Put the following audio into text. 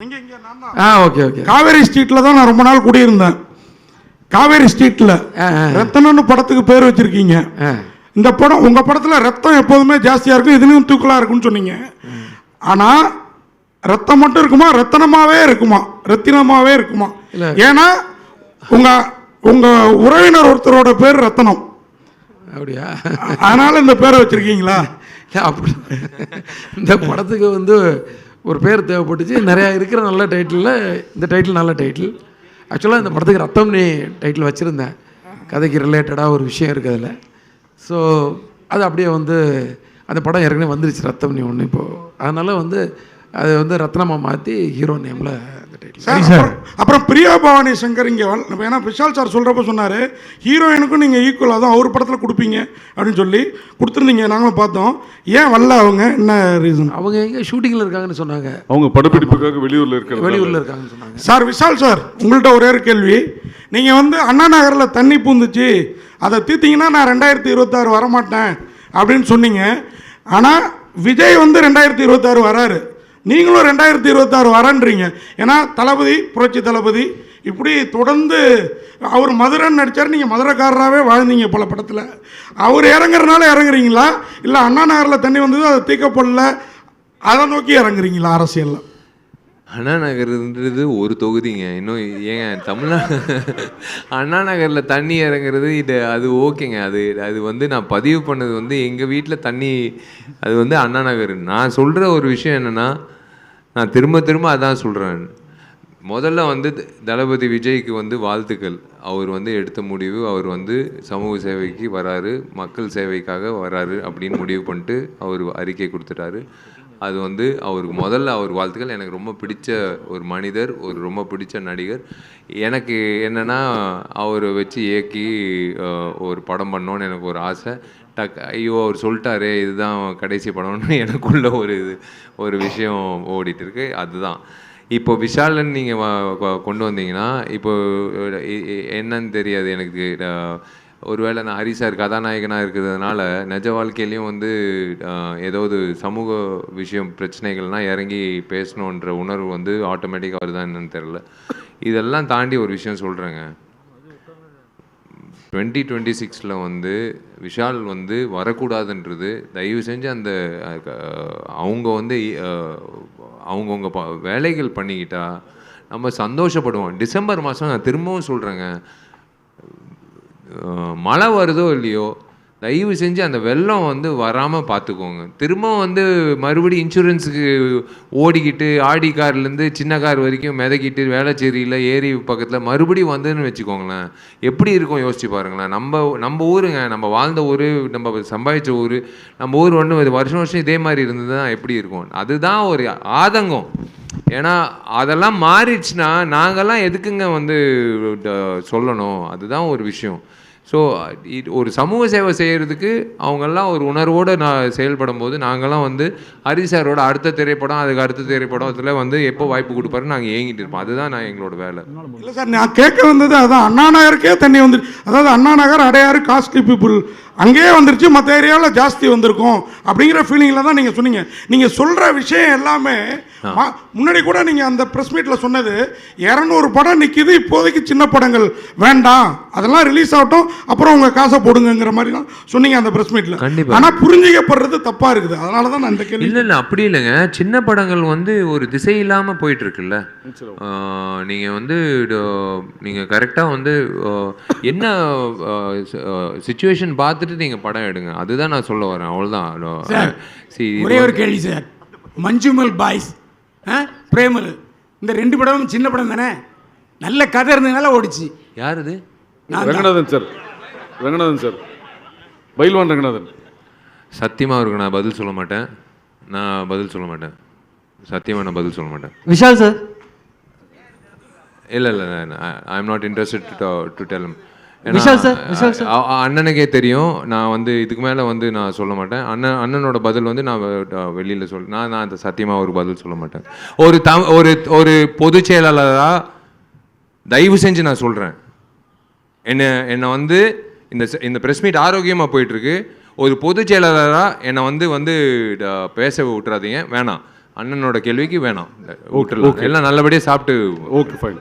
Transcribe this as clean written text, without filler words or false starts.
Okay okay. Kaveri ஸ்ட்ரீட்ல தான் நான் ரொம்ப நாள் குடியிருந்தேன். காவேரி ஸ்ட்ரீட்ல ரத்தனம்னு படத்துக்கு பேர் வச்சிருக்கீங்க. இந்த படம் உங்க படத்துல ரத்தம் எப்போதுமே ஜாஸ்தியா இருக்கும், இதுலயும் தூக்கலா இருக்கும்னு சொன்னீங்க. ஆனா ரத்தம் மட்டும் இருக்குமா, ரத்தனமாவே இருக்குமா, ரத்தினமாவே இருக்குமா? ஏன்னா உங்க உங்க உறவினர் ஒருத்தரோட பேர் ரத்தனம், அப்படியா? அதனால இந்த பேரை வச்சிருக்கீங்களா? அப்படி இந்த படத்துக்கு வந்து ஒரு பேர் தேவைப்பட்டுச்சு. நிறையா இருக்கிற நல்ல டைட்டிலில் இந்த டைட்டில் நல்ல டைட்டில். ஆக்சுவலாக இந்த படத்துக்கு ரத்தம்னு டைட்டில் வச்சுருந்தேன். கதைக்கு ரிலேட்டடாக ஒரு விஷயம் இருக்குது அதில். ஸோ அது அப்படியே வந்து அந்த படம் ஏற்கனவே வந்துருச்சு ரத்தம்னி ஒன்று இப்போது. அதனால் வந்து அது வந்து ரத்னமாக மாற்றி ஹீரோ நேமில் அந்த டைட்டில். அப்புறம் பிரியா பவானி சங்கர் இங்கே ஏன்னா விஷால் சார் சொல்கிறப்ப சொன்னார் ஹீரோயினுக்கும் நீங்கள் ஈக்குவலாக தான் அவர் படத்தில் கொடுப்பீங்க அப்படின்னு சொல்லி கொடுத்துருந்தீங்க. நாங்களும் பார்த்தோம். ஏன் வரல அவங்க? என்ன ரீசன்? அவங்க எங்கே ஷூட்டிங்கில் இருக்காங்கன்னு சொன்னாங்க. அவங்க படப்பிடிப்புக்காக வெளியூரில் இருக்காங்கன்னு சொன்னாங்க. சார் விஷால் சார், உங்கள்கிட்ட ஒரே ஒரு கேள்வி. நீங்கள் வந்து அண்ணா நகரில் தண்ணி பூந்துச்சு, அதை தீர்த்திங்கன்னா நான் 2026 வரமாட்டேன் அப்படின்னு சொன்னீங்க. ஆனால் விஜய் வந்து 2026 வராரு, நீங்களும் 2026 வரன்றீங்க. ஏன்னா தளபதி, புரட்சி தளபதி இப்படி தொடர்ந்து அவர் மதுரைன்னு நடித்தார், நீங்கள் மதுரைக்காரராகவே வாழ்ந்தீங்க பல படத்தில். அவர் இறங்குறதுனால இறங்குறீங்களா, இல்லை அண்ணா நகரில் தண்ணி வந்தது அதை தீர்க்கப்படல அதை நோக்கி இறங்குறீங்களா அரசியலில்? அண்ணா நகர்ன்றது ஒரு தொகுதிங்க. இன்னும் ஏங்க தமிழ்நாடு அண்ணா நகரில் தண்ணி இறங்குறது இது அது ஓகேங்க. அது வந்து நான் பதிவு பண்ணது வந்து எங்கள் வீட்டில் தண்ணி அது வந்து அண்ணா நகர். நான் சொல்கிற ஒரு விஷயம் என்னென்னா, நான் திரும்ப அதான் சொல்கிறேன். முதல்ல வந்து தளபதி விஜய்க்கு வந்து வாழ்த்துக்கள். அவர் வந்து எடுத்த முடிவு, அவர் வந்து சமூக சேவைக்கு வராரு, மக்கள் சேவைக்காக வராரு அப்படின்னு முடிவு பண்ணிட்டு அவர் அறிக்கை கொடுத்துட்டாரு. அது வந்து அவருக்கு முதல்ல அவர் வாழ்த்துக்கள். எனக்கு ரொம்ப பிடிச்ச ஒரு மனிதர், ஒரு ரொம்ப பிடிச்ச நடிகர். எனக்கு என்னென்னா அவரை வச்சு இயக்கி ஒரு படம் பண்ணோன்னு எனக்கு ஒரு ஆசை. ஐயோ அவர் சொல்லிட்டாரே இதுதான் கடைசி படம்னு எனக்குள்ள ஒரு விஷயம் ஓடிட்டுருக்கு. அதுதான் இப்போ விஷாலன் நீங்கள் கொண்டு வந்தீங்கன்னா இப்போ என்னன்னு தெரியாது எனக்கு. ஒருவேளை நான் ஹரி சார் கதாநாயகனாக இருக்கிறதுனால நிஜ வாழ்க்கையிலையும் வந்து ஏதாவது சமூக விஷயம் பிரச்சனைகள்னால் இறங்கி பேசணுன்ற உணர்வு வந்து ஆட்டோமேட்டிக்காக வருதா என்னன்னு தெரில. இதெல்லாம் தாண்டி ஒரு விஷயம் சொல்கிறேங்க. 2026 வந்து விஷால் வந்து வரக்கூடாதுன்றது தயவு செஞ்சு அந்த அவங்க வந்து அவங்கவுங்க வேலைகள் பண்ணிக்கிட்டா நம்ம சந்தோஷப்படுவோம். டிசம்பர் மாதம் நான் திரும்பவும் சொல்கிறேங்க, மழை வருதோ இல்லையோ தயவு செஞ்சு அந்த வெள்ளம் வந்து வராமல் பார்த்துக்கோங்க. திரும்பவும் வந்து மறுபடியும் இன்சூரன்ஸுக்கு ஓடிக்கிட்டு ஆடி கார்லேருந்து சின்ன கார் வரைக்கும் மிதக்கிட்டு வேளச்சேரியில் ஏரி பக்கத்தில் மறுபடியும் வந்துன்னு வச்சுக்கோங்களேன், எப்படி இருக்கும் யோசிச்சு பாருங்களேன். நம்ம ஊருங்க, நம்ம வாழ்ந்த ஊர், நம்ம சம்பாதிச்ச ஊர், நம்ம ஊர் ஒன்று வருஷம் இதே மாதிரி இருந்ததுன்னா எப்படி இருக்கும்? அதுதான் ஒரு ஆதங்கம். ஏன்னா அதெல்லாம் மாறிடுச்சுன்னா நாங்கள்லாம் எதுக்குங்க வந்து சொல்லணும்? அதுதான் ஒரு விஷயம். ஸோ ஒரு சமூக சேவை செய்கிறதுக்கு அவங்கெல்லாம் ஒரு உணர்வோடு நான் செயல்படும் போது நாங்கள்லாம் வந்து ஹரி சாரோட அடுத்த திரைப்படம், அதுக்கு அடுத்த திரைப்படம் அதில் வந்து எப்போ வாய்ப்பு கொடுப்பாரு நாங்கள் ஏங்கிட்டு இருப்போம். அதுதான் நான் எங்களோட வேலை. இல்லை சார், நான் கேட்க வந்தது அதான். அண்ணா நகருக்கே தண்ணி வந்துருச்சு, அதாவது அண்ணா நகர் அடையாறு காஸ்ட்லி பீப்புள் அங்கேயே வந்துருச்சு, மற்ற ஏரியாவில் ஜாஸ்தி வந்திருக்கும் அப்படிங்கிற ஃபீலிங்கில் தான் நீங்கள் சொன்னீங்க. நீங்கள் சொல்கிற விஷயம் எல்லாமே முன்னாடி கூட நீங்கள் அந்த ப்ரெஸ் மீட்டில் சொன்னது 200 படம் நிற்கிது இப்போதைக்கு, சின்ன படங்கள் வேண்டாம், அதெல்லாம் ரிலீஸ் ஆகட்டும், அப்புறம் உங்கள் காசை போடுங்கிற மாதிரி தான் சொன்னீங்க அந்த ப்ரெஸ் மீட்டில். கண்டிப்பாக. ஆனால் புரிஞ்சிக்கப்படுறது தப்பாக இருக்குது. அதனால தான் நான் இந்த கேள்வி. இல்லை அப்படி இல்லைங்க. சின்ன படங்கள் வந்து ஒரு திசை இல்லாமல் போயிட்டுருக்குல்ல. நீங்கள் வந்து நீங்கள் கரெக்டாக வந்து என்ன சிச்சுவேஷன் பார்த்துட்டு நீங்கள் படம் எடுங்க. அதுதான் நான் சொல்ல வரேன். அவ்வளோதான். ஒரே ஒரு கேள்வி சார். மஞ்சுமல் பாய்ஸ், பிரேமல், இந்த 2 படமும் சின்ன படம் தானே, நல்ல கதை இருந்ததுனால ஓடிச்சு. யார் இது? ரங்கநாதன் சார். ரங்கநாதன் சார், பைல்வான் ரங்கநாதன். சத்தியமாக இருக்கு, நான் பதில் சொல்ல மாட்டேன். சத்தியமாக நான் பதில் சொல்ல மாட்டேன். விஷால் சார், இல்லை I am not interested to tell him. Vishal sir, அண்ணனுக்கே தெரியும். நான் வந்து இதுக்கு மேலே வந்து நான் சொல்ல மாட்டேன். அண்ணனோட பதில் வந்து நான் வெளியில் நான் அந்த சத்தியமாக ஒரு பதில் சொல்ல மாட்டேன். ஒரு பொதுச் செயலாளராக தயவு செஞ்சு நான் சொல்கிறேன், என்னை வந்து இந்த ப்ரெஸ் மீட் ஆரோக்கியமாக போயிட்டுருக்கு. ஒரு பொதுச் செயலாளராக என்னை வந்து பேச விட்டுறாதீங்க, வேணாம். அண்ணனோட கேள்விக்கு வேணாம் விட்டுறலாம். எல்லாம் நல்லபடியாக சாப்பிட்டு ஓகே ஃபைன்.